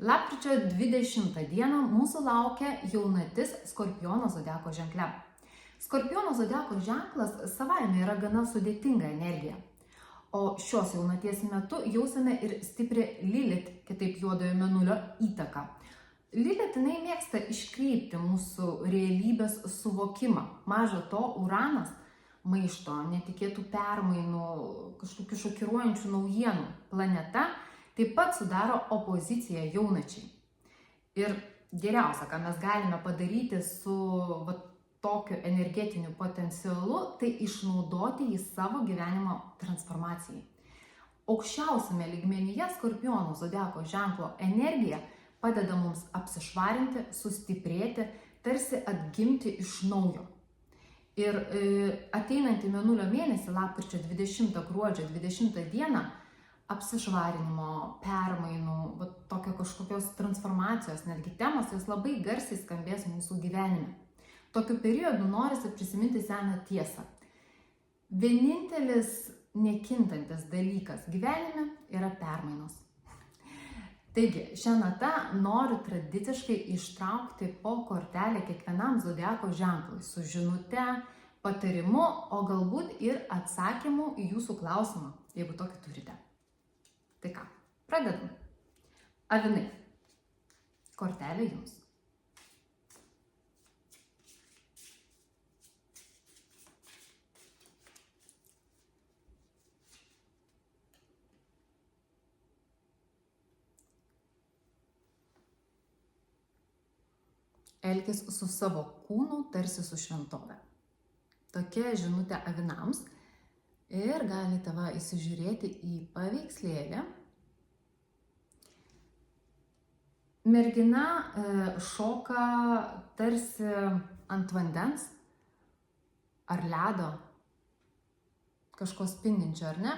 Lapkričio 20 dieną mūsų laukia jaunatis Skorpiono zodiako ženkle. Skorpiono zodiako ženklas savaime yra gana sudėtinga energija. O šios jaunaties metu jausime ir stiprią Lilith, kitaip juodojo mėnulio įtaką. Lilith mėgsta iškreipti mūsų realybės suvokimą. Maža to, Uranas maišto, netikėtų permainų, kažkokių šokiruojančių naujienų planeta taip pat sudaro opoziciją jaunačiai. Ir geriausia, ką mes galime padaryti su tokiu energetiniu potencialu, tai išnaudoti jį savo gyvenimo transformacijai. Aukščiausiame lygmenyje Skorpiono zodiako ženklo energija padeda mums apsišvarinti, sustiprėti, tarsi atgimti iš naujo. Ir ateinantį mėnulio mėnesį, lapkričio 20 gruodžio 20 dieną, apsišvarinimo, permainų, tokio kažkokios transformacijos, netgi temos, jos labai garsiai skambės mūsų gyvenime. Tokiu periodu norisi prisiminti seną tiesą. Vienintelis nekintantis dalykas gyvenime yra permainos. Taigi, šią natą noriu tradiciškai ištraukti po kortelę kiekvienam zodiako ženklui su žinute, patarimu, o galbūt ir atsakymu į jūsų klausimą, jeigu tokį turite. Tai ką, pradedam. Avinai, kortelė jums. Elkis su savo kūnu, tarsi su šventove. Tokia žinutė avinams. Ir galite įsižiūrėti į paveikslėlį. Mergina šoka tarsi ant vandens ar ledo, kažko spindinčio, ar ne?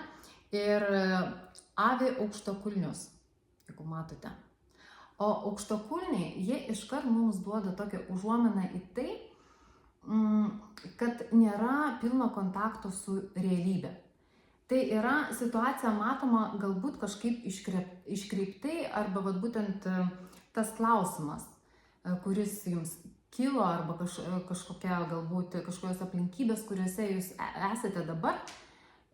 Ir avi aukštakulnius, jeigu matote. O aukštakulniai, jie iškart mums duoda tokią užuominą į tai, kad nėra pilno kontakto su realybė. Tai yra situacija matoma galbūt kažkaip iškreiptai arba būtent tas klausimas, kuris jums kilo arba kažkokia galbūt kažkokios aplinkybės, kuriuose jūs esate dabar,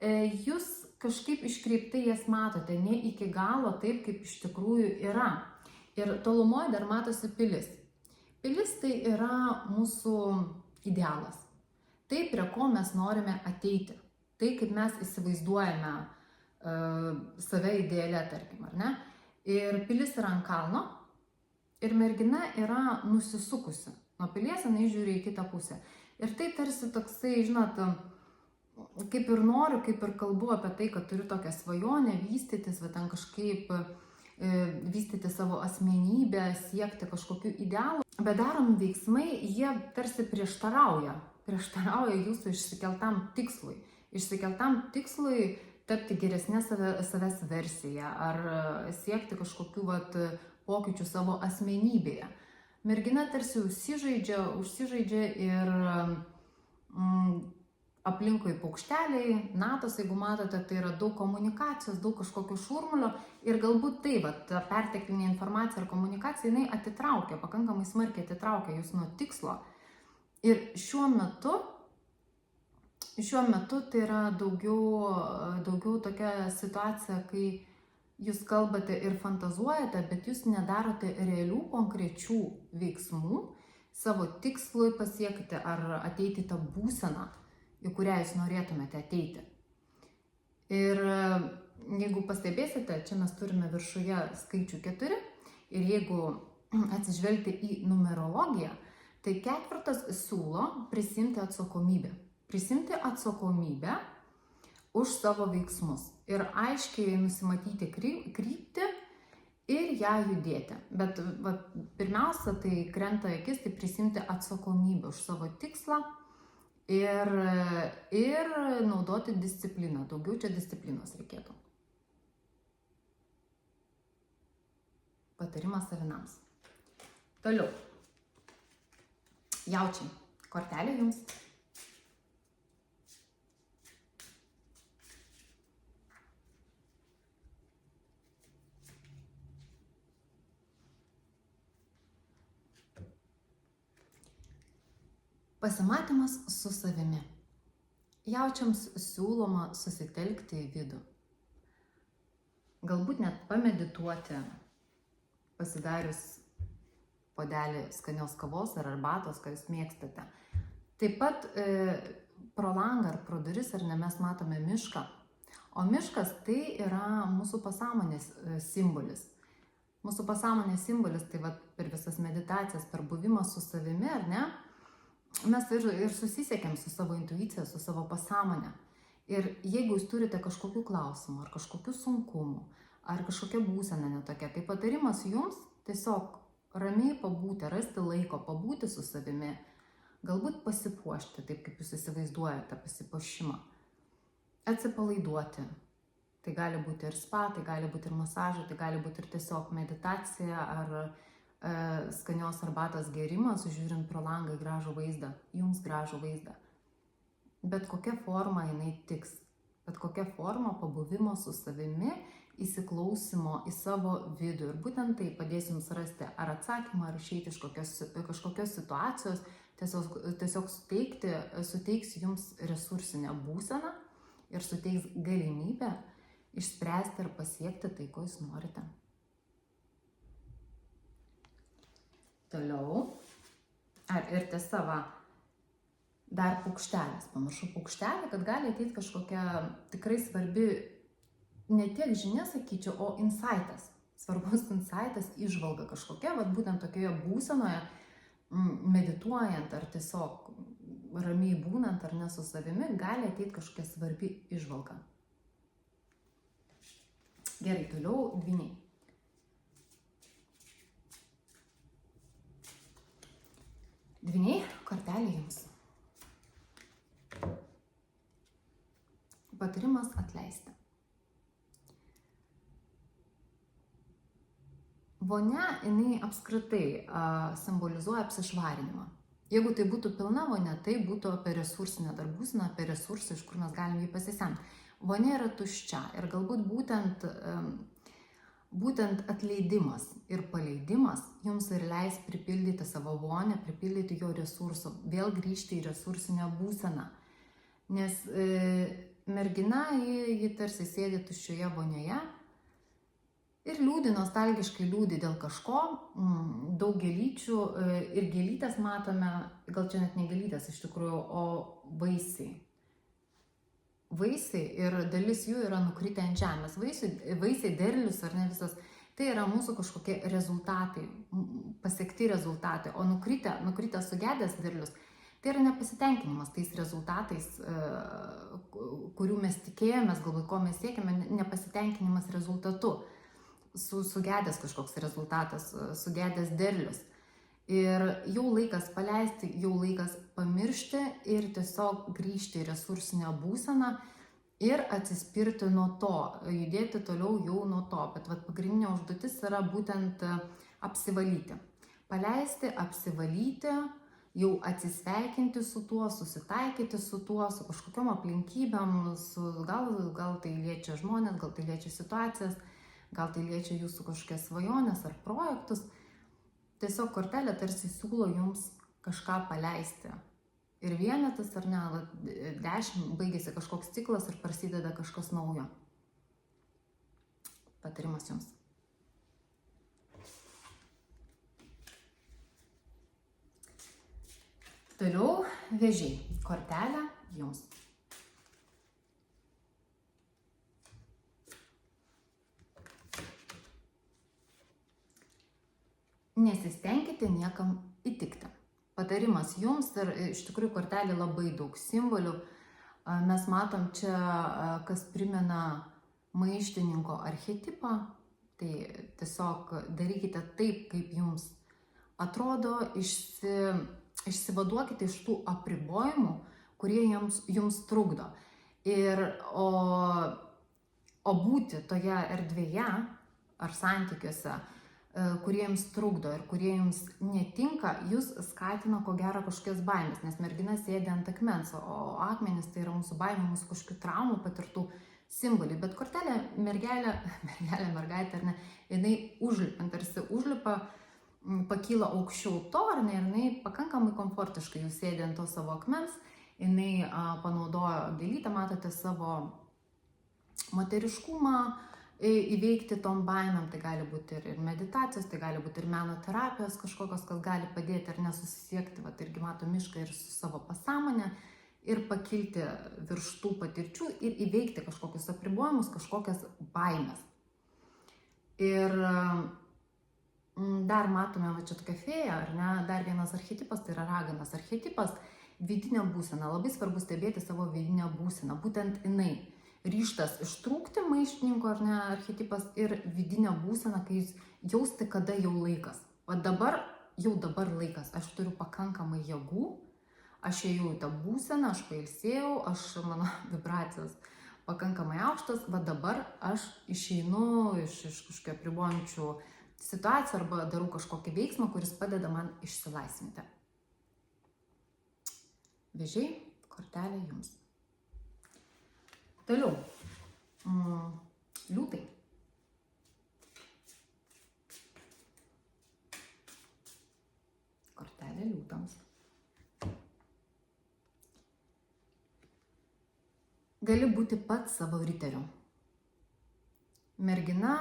jūs kažkaip iškreiptai jas matote, ne iki galo taip, kaip iš tikrųjų yra. Ir tolumoje dar matosi pilis. Pilis tai yra mūsų idealas. Tai, prie ko mes norime ateiti. Tai, kaip mes įsivaizduojame save ideale, tarkim, ar ne? Ir pilis yra ant kalno ir mergina yra nusisukusi. Nuo pilies jinai žiūri į kitą pusę. Ir tai tarsi toksai, žinot, kaip ir noriu, kaip ir kalbu apie tai, kad turiu tokią svajonę vystytis, ten kažkaip vystyti savo asmenybę, siekti kažkokių idealų. Bet daromi veiksmai, jie tarsi prieštarauja jūsų išsikeltam tikslui. Išsikeltam tikslui tapti geresnė savęs versija ar siekti kažkokių pokyčių savo asmenybėje. Mergina tarsi užsižaidžia ir aplinkui paukšteliai, natos, jeigu matote, tai yra daug komunikacijos, daug kažkokio šurmulio ir galbūt tai, ta perteklinė informacija ar komunikacija, jinai atitraukia, pakankamai smarkiai atitraukia jūs nuo tikslo. Ir šiuo metu tai yra daugiau tokia situacija, kai jūs kalbate ir fantazuojate, bet jūs nedarote realių, konkrečių veiksmų savo tikslui pasiekti ar ateiti tą būseną, į kurią jūs norėtumėte ateiti. Ir jeigu pastebėsite, čia mes turime viršuje skaičių 4 ir jeigu atsižvelgti į numerologiją, tai 4 siūlo prisimti atsakomybę. Prisimti atsakomybę už savo veiksmus ir aiškiai nusimatyti kryptį ir ją judėti. Bet pirmiausia, tai krenta akis, tai prisimti atsakomybę už savo tikslą ir naudoti discipliną. Daugiau čia disciplinos reikėtų. Patarimas avinams. Toliau. Jaučiai. Kortelė jums. Pasimatymas su savimi. Jaučiams siūloma susitelkti į vidų. Galbūt net pamedituoti, pasidarius puodelį skanios kavos ar arbatos, ką jūs mėgstate. Taip pat pro langą ar pro duris ar ne mes matome mišką. O miškas tai yra mūsų pasąmonės simbolis. Mūsų pasąmonės simbolis, tai va, per visas meditacijas, per buvimą su savimi, ar ne, mes ir susisiekėm su savo intuicija, su savo pasąmonė. Ir jeigu jūs turite kažkokių klausimų, ar kažkokių sunkumų, ar kažkokia būsena netokia, tai patarimas jums tiesiog ramiai pabūti, rasti laiko pabūti su savimi, galbūt pasipuošti, taip kaip jūs įsivaizduojate pasipuošimą, atsipalaiduoti. Tai gali būti ir spa, tai gali būti ir masažai, tai gali būti ir tiesiog meditacija ar skanios arbatos gėrimas, žiūrint pro langą į gražų vaizdą, jums gražų vaizdą. Bet kokia forma jinai tiks, bet kokia forma pabuvimo su savimi, įsiklausimo į savo vidų. Ir būtent tai padės jums rasti ar atsakymą, ar išeiti iš kažkokios situacijos, tiesiog suteiks jums resursinę būseną ir suteiks galimybę išspręsti ir pasiekti tai, ko jūs norite. Toliau. Ir tiesa, va, dar paukštelis. Pamiršau paukštelį, kad gali ateiti kažkokia tikrai svarbi, ne tiek žinia, sakyčiau, o insightas. Svarbus insightas, įžvalga kažkokia, va, būtent tokioje būsenoje, medituojant ar tiesiog ramiai būnant ar ne su savimi, gali ateiti kažkokia svarbi įžvalga. Gerai, toliau dvyniai. Dvyniai, kortelė jums. Patarimas atleisti. Vonia, jinai apskritai simbolizuoja apsišvarinimą. Jeigu tai būtų pilna vonia, tai būtų apie resursinę darbūseną, apie resursą, iš kur mes galim jį pasisemti. Vonia yra tuščia ir galbūt būtent atleidimas ir paleidimas jums ir leis pripildyti savo vonią, pripildyti jo resursų, vėl grįžti į resursinę būseną. Nes mergina, ji tarsi sėdi tuščioje vonioje ir liūdi, nostalgiškai liūdi dėl kažko, daug gėlyčių ir gėlytės matome, gal čia net ne gėlytės iš tikrųjų, o vaisiai. Vaisiai ir dalis jų yra nukritę ant žemės. Vaisiai, derlius ar ne visas, tai yra mūsų kažkokie rezultatai, pasiekti rezultatai, o nukritę sugedęs derlius, tai yra nepasitenkinimas tais rezultatais, kurių mes tikėjomės, galbūt ko mes siekime, nepasitenkinimas rezultatu, sugedęs kažkoks rezultatas, sugedęs derlius. Ir jau laikas paleisti, jau laikas pamiršti ir tiesiog grįžti į resursinę būseną ir atsispirti nuo to, judėti toliau jau nuo to. Bet pagrindinė užduotis yra būtent apsivalyti. Paleisti, apsivalyti, jau atsisveikinti su tuo, susitaikyti su tuo, su kažkokiom aplinkybėm, gal tai liečia žmonės, gal tai liečia situacijas, gal tai liečia jūsų kažkokias svajonės ar projektus. Tiesiog kortelė tarsi siūlo jums kažką paleisti. Ir vienetas ar ne, 10 baigėsi kažkoks ciklas ir prasideda kažkas naujo. Patarimas jums. Toliau vėžiai. Kortelė jums. Nesistengkite niekam įtikti. Patarimas jums ir iš tikrųjų kortelė labai daug simbolių. Mes matom čia, kas primena maištininko archetipą. Tai tiesiog darykite taip, kaip jums atrodo, išsivaduokite iš tų apribojimų, kurie jums trukdo. O būti toje erdvėje ar santykiuose, kurie jums trukdo ir kurie jums netinka, jūs skatina ko gero kažkokias baimės, nes mergina sėdi ant akmens, o akmenys tai yra mūsų baimė, mūsų kažkokių traumų patirtų simboliai. Bet kortelė mergaitė, ar ne, jinai užlipa pakyla aukščiau to, ar ne, ir jinai pakankamai komfortiškai jau sėdi ant to savo akmens, jinai panaudojo gėlytę, matote, savo moteriškumą įveikti tom baimėm, tai gali būti ir meditacijos, tai gali būti ir meno terapijos kažkokios, kas gali padėti ar nesusisiekti, va, irgi mato mišką ir su savo pasąmonė, ir pakilti virš tų patirčių ir įveikti kažkokius apribojimus, kažkokias baimės. Ir dar matome, va čia tokia fėja, ar ne, dar vienas archetipas, tai yra raganos archetipas, vidinė būsena. Labai svarbu stebėti savo vidinę būseną, būtent jinai. Ryžtas ištrūkti maištininko, ar ne, archetipas, ir vidinę būseną, kai jūs jausti, kada jau laikas. O dabar, jau dabar laikas, aš turiu pakankamai jėgų, aš ėjau į tą būseną, aš pailsėjau, mano vibracijos pakankamai aukštas, va dabar aš išeinu iš kažkokio apribojančių situacijų arba darau kažkokį veiksmą, kuris padeda man išsilaisvinti. Vėžiai, kortelė jums. Toliau. Liūtai. Kortelė liūtams. Gali būti pats savo riteriu. Mergina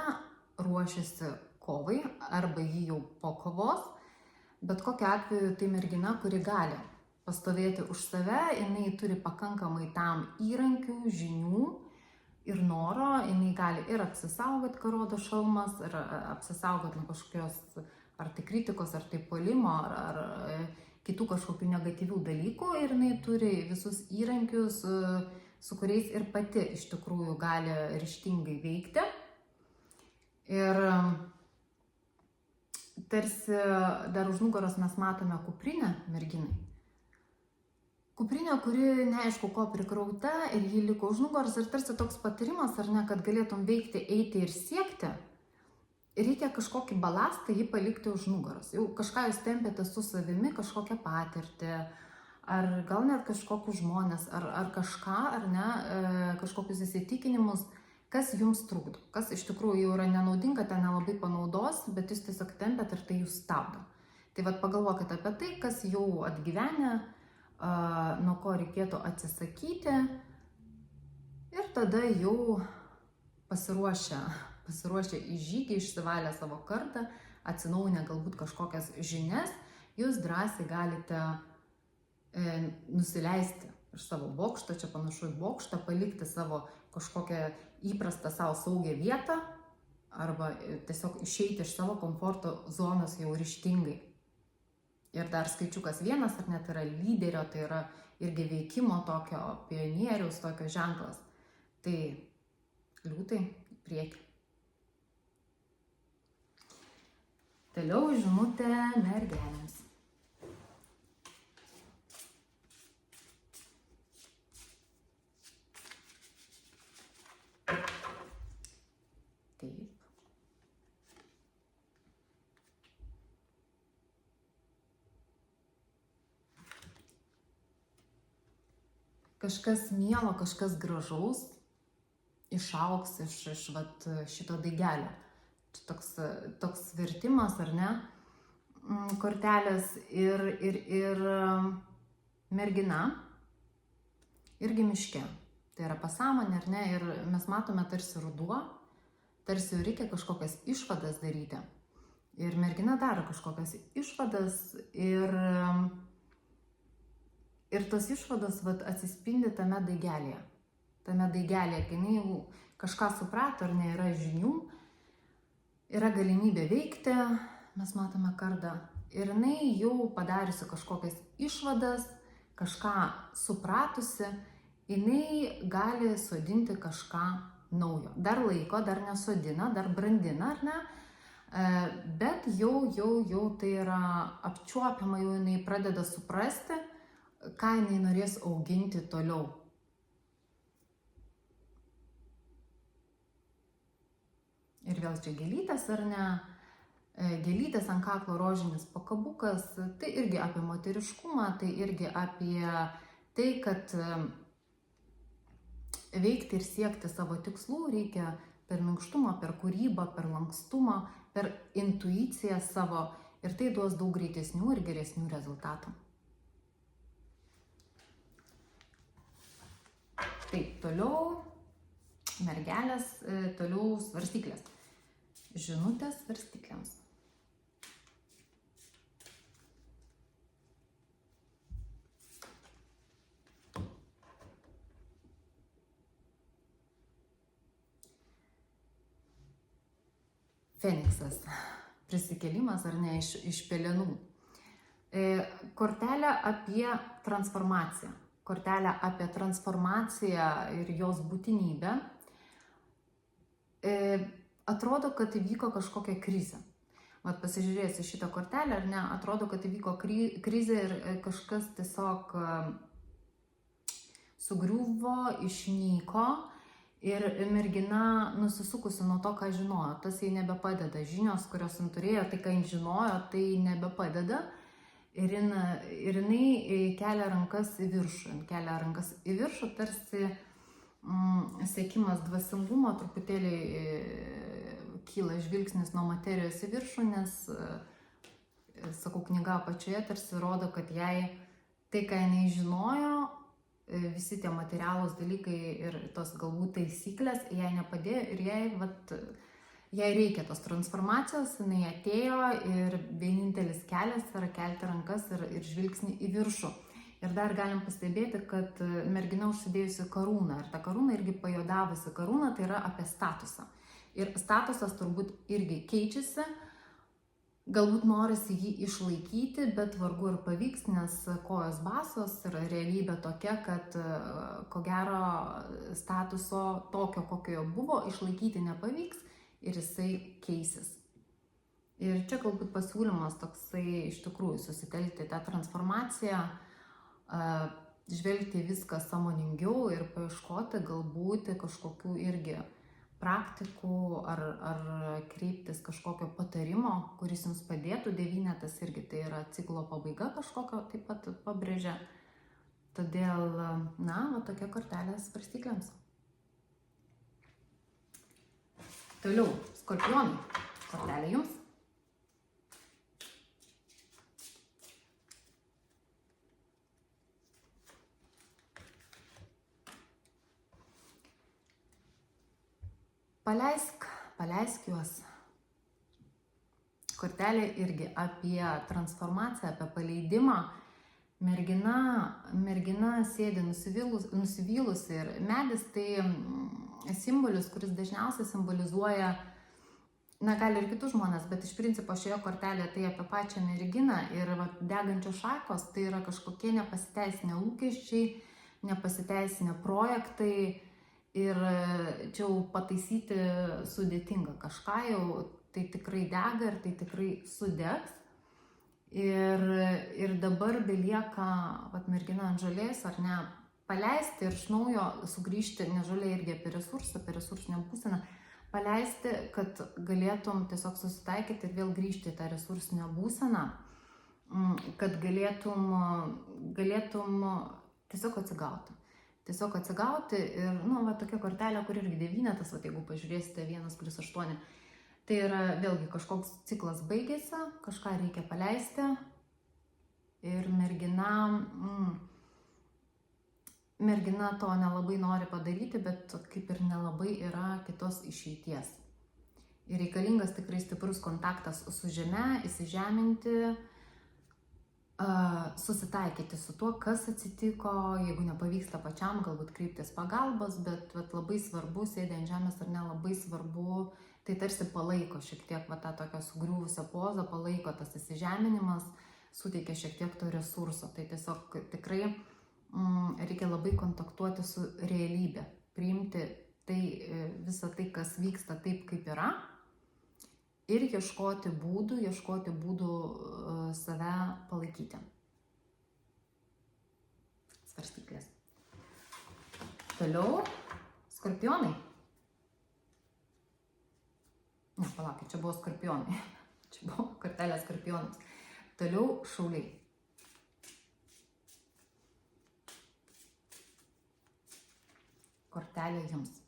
ruošiasi kovai arba jį jau po kovos, bet kokiu atveju tai mergina, kuri gali pastovėti už save, jinai turi pakankamai tam įrankių, žinių ir noro, jinai gali ir apsisaugoti, ką rodo šalmas, ir apsisaugoti nuo kažkokios ar tai kritikos, ar tai puolimo, ar kitų kažkokių negatyvių dalykų, ir jinai turi visus įrankius, su kuriais ir pati iš tikrųjų gali ryžtingai veikti. Ir tarsi dar už nugaros mes matome kuprinę merginai. Kuprinė, kuri neaišku ko prikrauta ir ji liko už nugaros, ir tarsi toks patarimas, ar ne, kad galėtum veikti, eiti ir siekti, reikia kažkokį balastą jį palikti už nugaros. Jau kažką jūs tempėte su savimi, kažkokią patirtį, ar gal net kažkokius žmonės, ar kažką, ar ne, kažkokius įsitikinimus, kas jums trukdo, kas iš tikrųjų jau yra nenaudinga, ten nelabai panaudos, bet jūs tiesiog tempėt ir tai jūs stabdo. Tai vat pagalvokite apie tai, kas jau atgyvenę, nuo ko reikėtų atsisakyti, ir tada jau pasiruošę į žygį, išsivalę savo kartą, atsinaujinę galbūt kažkokias žinias, jūs drąsiai galite nusileisti iš savo bokšto, čia panašu į bokštą, palikti savo kažkokią įprastą savo saugią vietą arba tiesiog išeiti iš savo komforto zonos jau ryžtingai. Ir dar skaičiukas 1, ar net yra lyderio, tai yra irgi veikimo tokio pionieriaus tokio ženklas. Tai liūtai į priekį. Toliau žinutė mergelėms. Taip. Kažkas mielo, kažkas gražaus išaugs iš vat šito daigelio. Čia toks vertimas, ar ne, kortelės, ir mergina irgi miške. Tai yra pasąmonė, ar ne, ir mes matome tarsi ruduo, tarsi jau reikia kažkokias išvadas daryti. Ir mergina daro kažkokias išvadas, ir tos išvados vat atsispindi tame daigelėje. Tame daigelėje, kai jinai jau kažką suprato, ar ne, yra žinių, yra galimybė veikti, mes matome kardą. Ir jinai jau padariusi kažkokias išvadas, kažką supratusi, jinai gali sodinti kažką naujo. Dar laiko, dar nesodina, dar brandina, ar ne? Bet jau tai yra apčiuopiama, jau jinai pradeda suprasti, ką jinai norės auginti toliau. Ir vėl čia gėlytės, ar ne? Gėlytės ant kaklo rožinis pakabukas, tai irgi apie moteriškumą, tai irgi apie tai, kad veikti ir siekti savo tikslų reikia per minkštumą, per kūrybą, per lankstumą, per intuiciją savo Ir tai duos daug greitesnių ir geresnių rezultatų. Taip, toliau mergelės, toliau svarstyklės. Žinutės svarstyklėms. Feniksas. Prisikėlimas ar ne iš pelenų. Kortelė apie transformaciją. Kortelė apie transformaciją ir jos būtinybę. Atrodo, kad įvyko kažkokia krizė. Vat pasižiūrėjus į šitą kortelę, ar ne, atrodo, kad įvyko krizė ir kažkas tiesiog sugriuvo, išnyko. Ir mergina nusisukusi nuo to, ką žinojo. Tas jai nebepadeda. Žinios, kurios jin turėjo, tai, ką jin žinojo, tai nebepadeda. Ir jinai kelia rankas į viršų. Kelia rankas į viršų, tarsi siekimas dvasingumo, truputėlį kyla žvilgsnis nuo materijos į viršų, nes, sakau, knyga apačioje tarsi rodo, kad jai tai, ką jinai žinojo, visi tie materialūs dalykai ir tos galbūt taisyklės jai nepadėjo ir jai reikia tos transformacijos, jinai atėjo ir vienintelis kelias yra kelti rankas ir žvilgsnį į viršų. Ir dar galim pastebėti, kad mergina užsidėjusi karūną ir ta karūna irgi pajuodavusi karūna, tai yra apie statusą. Ir statusas turbūt irgi keičiasi. Galbūt norisi jį išlaikyti, bet vargu ir pavyks, nes kojos basos ir realybė tokia, kad ko gero statuso tokio, kokio buvo, išlaikyti nepavyks ir jisai keisis. Ir čia galbūt pasiūlymas toksai iš tikrųjų susitelkti tą transformaciją, žvelgti viską sąmoningiau ir paieškoti galbūt kažkokių irgi praktikų ar kreiptis kažkokio patarimo, kuris jums padėtų. Devynetas irgi tai yra ciklo pabaiga kažkokio taip pat pabrėžia. Todėl, va tokia kortelė svarstyklėms. Toliau, skorpionai. Kortelė jums. Paleisk juos. Kortelė irgi apie transformaciją, apie paleidimą. Mergina sėdi nusivylusi ir medis tai simbolis, kuris dažniausiai simbolizuoja, gali ir kitus žmonės, bet iš principo šioje kortelėje tai apie pačią merginą ir degančios šakos tai yra kažkokie nepasiteisinę lūkesčiai, nepasiteisinę projektai. Ir čia jau pataisyti sudėtinga kažką, jau tai tikrai dega ir tai tikrai sudegs. Ir dabar belieka mergina ant žolės, ar ne, paleisti ir iš naujo sugrįžti, nes žolė irgi apie resursinę būseną, paleisti, kad galėtum tiesiog susitaikyti ir vėl grįžti į tą resursinę būseną, kad galėtum tiesiog atsigauti. Tiesiog atsigauti ir, tokia kortelė, kur irgi devynetas, jeigu pažiūrėsite 1+8, tai yra vėlgi kažkoks ciklas baigėsi, kažką reikia paleisti ir mergina to nelabai nori padaryti, bet kaip ir nelabai yra kitos išeities. Ir reikalingas tikrai stiprus kontaktas su žeme, įsižeminti, susitaikyti su tuo, kas atsitiko, jeigu nepavyksta pačiam, galbūt kreiptis pagalbos, bet labai svarbu, sėdė ant žemės ar ne, labai svarbu, tai tarsi palaiko šiek tiek tą tokią sugriuvusią pozą, palaiko tas įsižeminimas, suteikia šiek tiek to resurso. Tai tiesiog tikrai reikia labai kontaktuoti su realybė, priimti visą tai, kas vyksta taip, kaip yra. Ir ieškoti būdų save palaikyti. Svarstyklės. Toliau, skorpionai. Ne, palaukit, čia buvo skorpionai. Čia buvo kortelė skorpionams. Toliau, šauliai. Kortelė jums.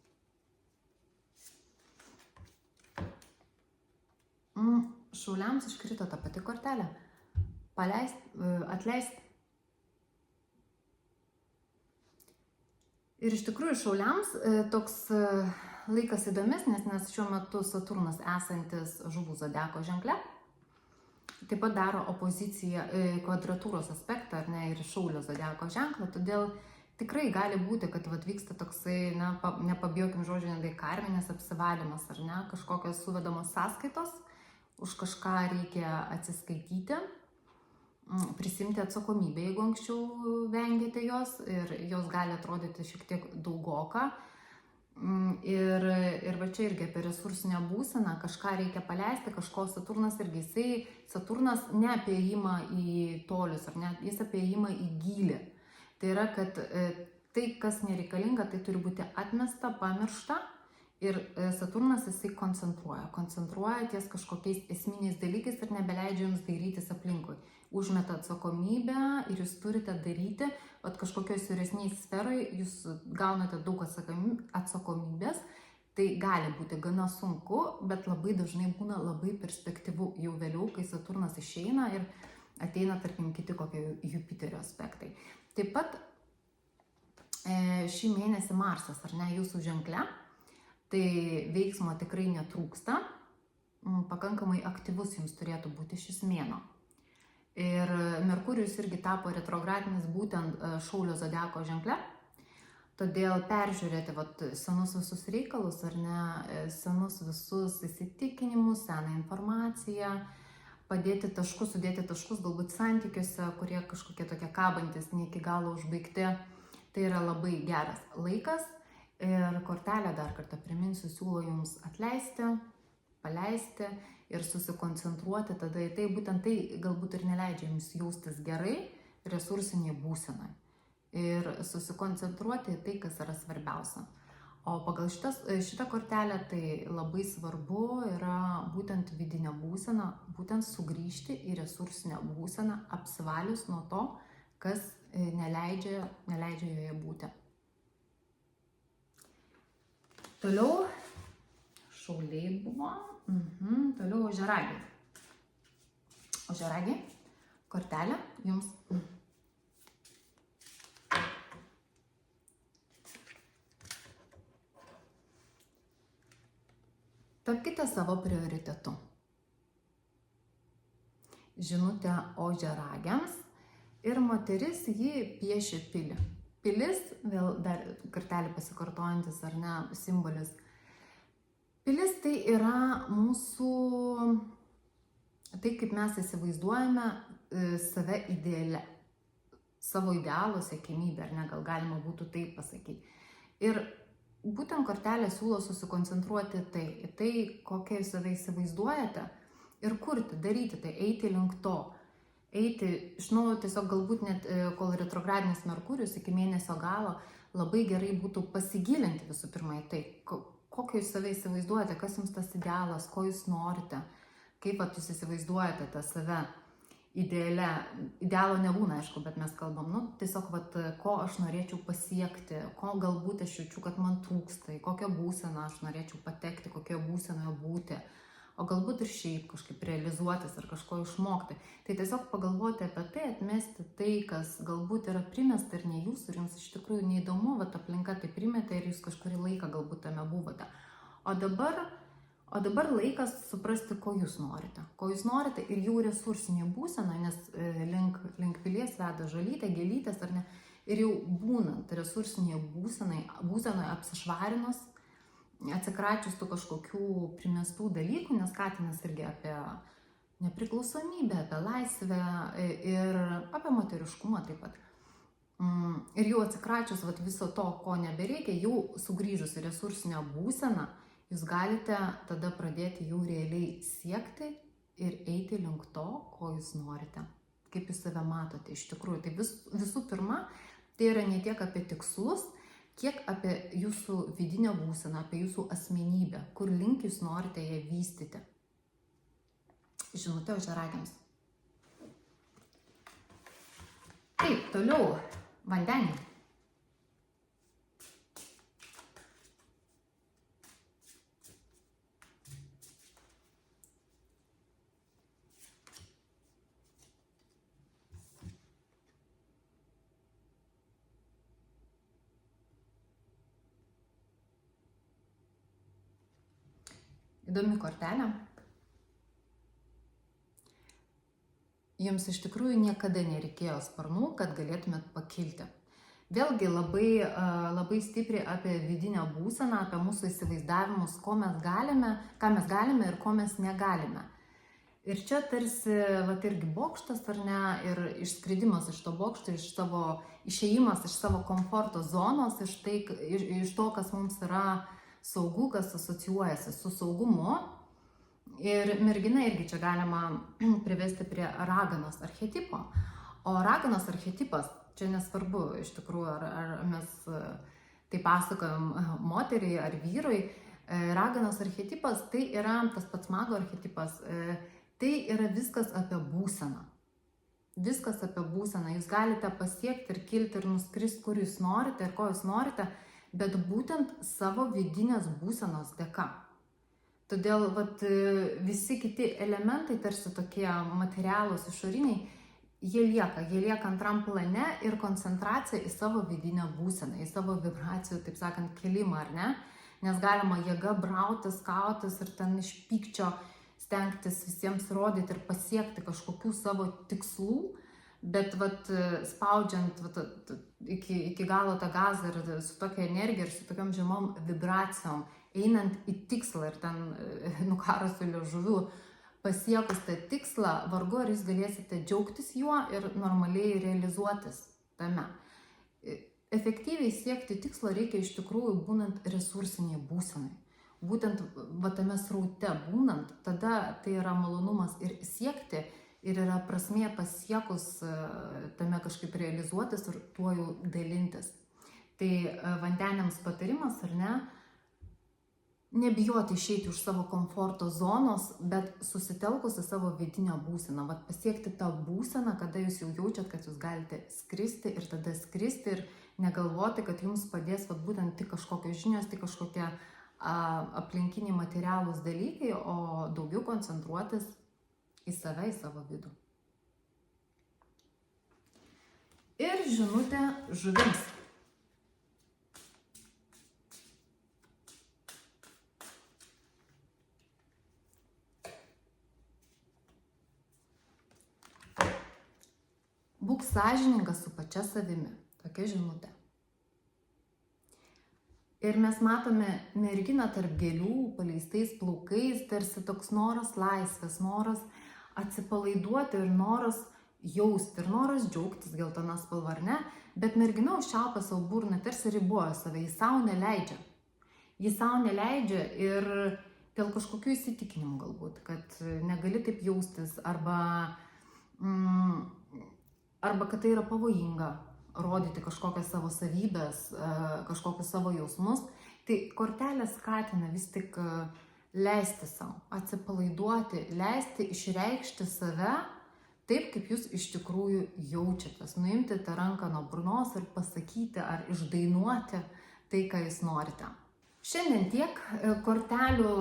šauliams iškrito ta pati kortelė. Paleist, atleist. Ir iš tikrųjų šauliams toks laikas įdomesnis, nes šiuo metu Saturnas esantis žuvų zodiako ženkle taip pat daro opoziciją, kvadratūros aspektą, ar ne, ir šaulio zodiako ženklą, todėl tikrai gali būti, kad vyksta toksai, nepabijokim žodžio, netgi karminis apsivalymas, ar ne, kažkokios suvedamos sąskaitos, už kažką reikia atsiskaityti, prisimti atsakomybę, jeigu anksčiau vengėte jos, ir jos gali atrodyti šiek tiek daugoka. Ir va čia irgi apie resursinę būseną, kažką reikia paleisti, kažko Saturnas irgi, Saturnas ne apie ėjimą į tolius, ar ne, jis apie ėjimą į gylį. Tai yra, kad tai, kas nereikalinga, tai turi būti atmesta, pamiršta, ir Saturnas jisai koncentruoja ties kažkokiais esminiais dalykais ir nebeleidžia jums dairytis aplinkui. Užmeta atsakomybę ir jūs turite daryti, kažkokioj siauresniai sferai jūs gaunate daug atsakomybės, tai gali būti gana sunku, bet labai dažnai būna labai perspektyvu jau vėliau, kai Saturnas išeina ir ateina, tarkim, kiti kokie Jupiterio aspektai. Taip pat šį mėnesį Marsas, ar ne, jūsų ženkle, tai veiksmo tikrai netrūksta, pakankamai aktyvus jums turėtų būti šis mėnuo. Ir Merkurijus irgi tapo retrogradinis būtent šaulio zodiako ženkle, todėl peržiūrėti senus visus reikalus, ar ne, senus visus įsitikinimus, seną informaciją, padėti taškus, sudėti taškus galbūt santykiuose, kurie kažkokie tokie kabantis, ne iki galo užbaigti, tai yra labai geras laikas. Ir kortelę dar kartą priminsiu, siūlo jums atleisti, paleisti ir susikoncentruoti tada į tai, būtent tai galbūt ir neleidžia jums jaustis gerai resursinėje būsenoje. Ir susikoncentruoti į tai, kas yra svarbiausia. O pagal šitą kortelę tai labai svarbu yra būtent vidinė būsena, būtent sugrįžti į resursinę būseną, apsivalius nuo to, kas neleidžia joje būti. Toliau šauliai buvo, toliau ožiaragiai. Ožiaragiai, kortelė jums. Tapkite savo prioritetu. Žinutė ožiaragiams ir moteris jį piešia pilį. Pilis, vėl dar kartelį pasikartojantis, ar ne, simbolis. Pilis tai yra mūsų, tai kaip mes įsivaizduojame save ideale, savo idealo siekimybę, ar ne, gal galima būtų taip pasakyti. Ir būtent kortelė siūlo susikoncentruoti tai, kokią jūs save įsivaizduojate ir kurti, daryti tai, eiti link to. Eiti iš naujo, tiesiog galbūt net kol retrogradinis Merkurijus iki mėnesio galo, labai gerai būtų pasigilinti visų pirma į tai, kokį jūs save įsivaizduojate, kas jums tas idealas, ko jūs norite, kaip jūs įsivaizduojate tą save ideale. Idealo nebūna, aišku, bet mes kalbam, tiesiog ko aš norėčiau pasiekti, ko galbūt aš jaučiu, kad man trūksta, į kokią būseną aš norėčiau patekti, kokioje būsenoje būti. O galbūt ir šiaip kažkaip realizuotis ar kažko išmokti. Tai tiesiog pagalvoti apie tai, atmesti tai, kas galbūt yra primesta ir ne jūsų, ir jums iš tikrųjų neįdomu, aplinka tai primetė ir jūs kažkurį laiką galbūt tame buvote. O dabar laikas suprasti, ko jūs norite ir jų resursinė būsena, nes link pilies veda žalytė, gėlytės, ar ne, ir jau būnant resursinėje būsenoje apsišvarinus, atsikračius tų kažkokių primestų dalykų, nes Katinas irgi apie nepriklausomybę, apie laisvę ir apie moteriškumą taip pat. Ir jau atsikračius viso to, ko nebereikia, jau sugrįžus į resursinę būseną, jūs galite tada pradėti jau realiai siekti ir eiti link to, ko jūs norite. Kaip jūs save matote iš tikrųjų. Tai visų pirma, tai yra ne tiek apie tikslus, kiek apie jūsų vidinę būseną, apie jūsų asmenybę, kur link jūs norite ją vystyti. Žinutė ožiaragiams. Taip, toliau vandenį. įdomi kortelė. Jums iš tikrųjų niekada nereikėjo sparnų, kad galėtumėt pakilti. Vėlgi labai stipriai apie vidinę būseną, apie mūsų įsivaizdavimus, ką mes galime ir ko mes negalime. Ir čia tarsi irgi bokštas, ar ne, ir išskridimas iš to bokšto, išėjimas iš savo komforto zonos, iš to, kas mums yra saugu, kas asocijuojasi su saugumu. Ir mergina irgi čia galima privesti prie raganos archetipo. O raganos archetipas, čia nesvarbu iš tikrųjų, ar mes tai pasakojam moteriai ar vyrui, raganos archetipas tai yra tas pats mago archetipas. Tai yra viskas apie būseną. Viskas apie būseną. Jūs galite pasiekti ir kilti ir nuskristi, kur jūs norite ir ko jūs norite, bet būtent savo vidinės būsenos dėka. Todėl visi kiti elementai, tarsi tokie materialūs, išoriniai, jie lieka antram plane ir koncentracija į savo vidinę būseną, į savo vibracijų, taip sakant, kelimą, ar ne? Nes galima jėga brautis, kautis ir ten iš pykčio stengtis visiems rodyti ir pasiekti kažkokių savo tikslų, bet spaudžiant iki galo tą gazą ir su tokia energija ir su tokiom žemom vibracijom, einant į tikslą ir ten nukarusiu liežuviu pasiekus tą tikslą, vargu ar jūs galėsite džiaugtis juo ir normaliai realizuotis tame. Efektyviai siekti tikslo reikia iš tikrųjų būnant resursiniai būsenai. Būtent tame sraute būnant, tada tai yra malonumas ir siekti, ir yra prasmė pasiekus tame kažkaip realizuotis ir tuo jau dalintis. Tai vandeniams patarimas, ar ne, nebijoti išeiti už savo komforto zonos, bet susitelkus į savo vidinę būseną. Pasiekti tą būseną, kada jūs jau jaučiat, kad jūs galite skristi ir tada skristi ir negalvoti, kad jums padės būtent tik kažkokios žinios, tik kažkokie aplinkiniai materialūs dalykai, o daugiau koncentruotis į save, į savo vidų. Ir žinutė žuvims. Būk sąžiningas su pačia savimi. Tokia žinutė. Ir mes matome merginą tarp gėlių, paleistais plaukais, tarsi toks noras laisvės, noras atsipalaiduoti ir noras jausti, ir noras džiaugtis geltona spalva, ar ne? Bet mergina užčiaupia savo burną, tarsi riboja save, jis savo neleidžia. Jis savo neleidžia ir dėl kažkokių įsitikinimų galbūt, kad negali taip jaustis, arba kad tai yra pavojinga rodyti kažkokias savo savybės, kažkokius savo jausmus, tai kortelė skatina vis tik leisti savo, atsipalaiduoti, leisti išreikšti save taip, kaip jūs iš tikrųjų jaučiatės, nuimti tą ranką nuo burnos ir pasakyti ar išdainuoti tai, ką jūs norite. Šiandien tiek kortelių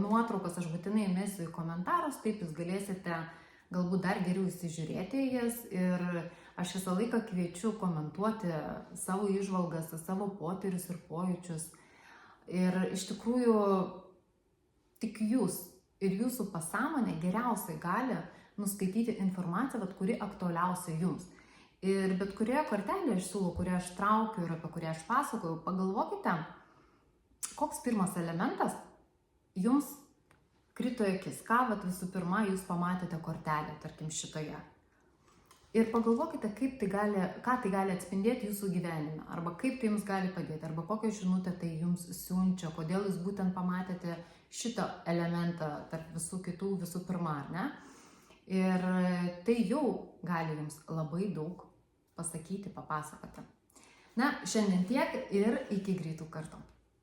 nuotraukas aš būtinai įmesiu į komentarus, taip jūs galėsite galbūt dar geriau įsižiūrėti į jas ir aš visą laiką kviečiu komentuoti savo įžvalgas, savo potyrius ir pojūčius. Ir iš tikrųjų tik jūs ir jūsų pasąmonė geriausiai gali nuskaityti informaciją, kuri aktualiausia jums. Ir bet kurioje kortelėje aš siūlau, kurią aš traukiu ir apie kurią aš pasakoju, pagalvokite, koks pirmas elementas jums krito į akis, ką visų pirma jūs pamatėte kortelę, tarkim šitoje. Ir pagalvokite, ką tai gali atspindėti jūsų gyvenime, arba kaip tai jums gali padėti, arba kokią žinutę tai jums siunčia, kodėl jūs būtent pamatėte šitą elementą tarp visų kitų visų pirma, ar ne? Ir tai jau gali jums labai daug pasakyti, papasakoti. Na, šiandien tiek ir iki greitų kartų.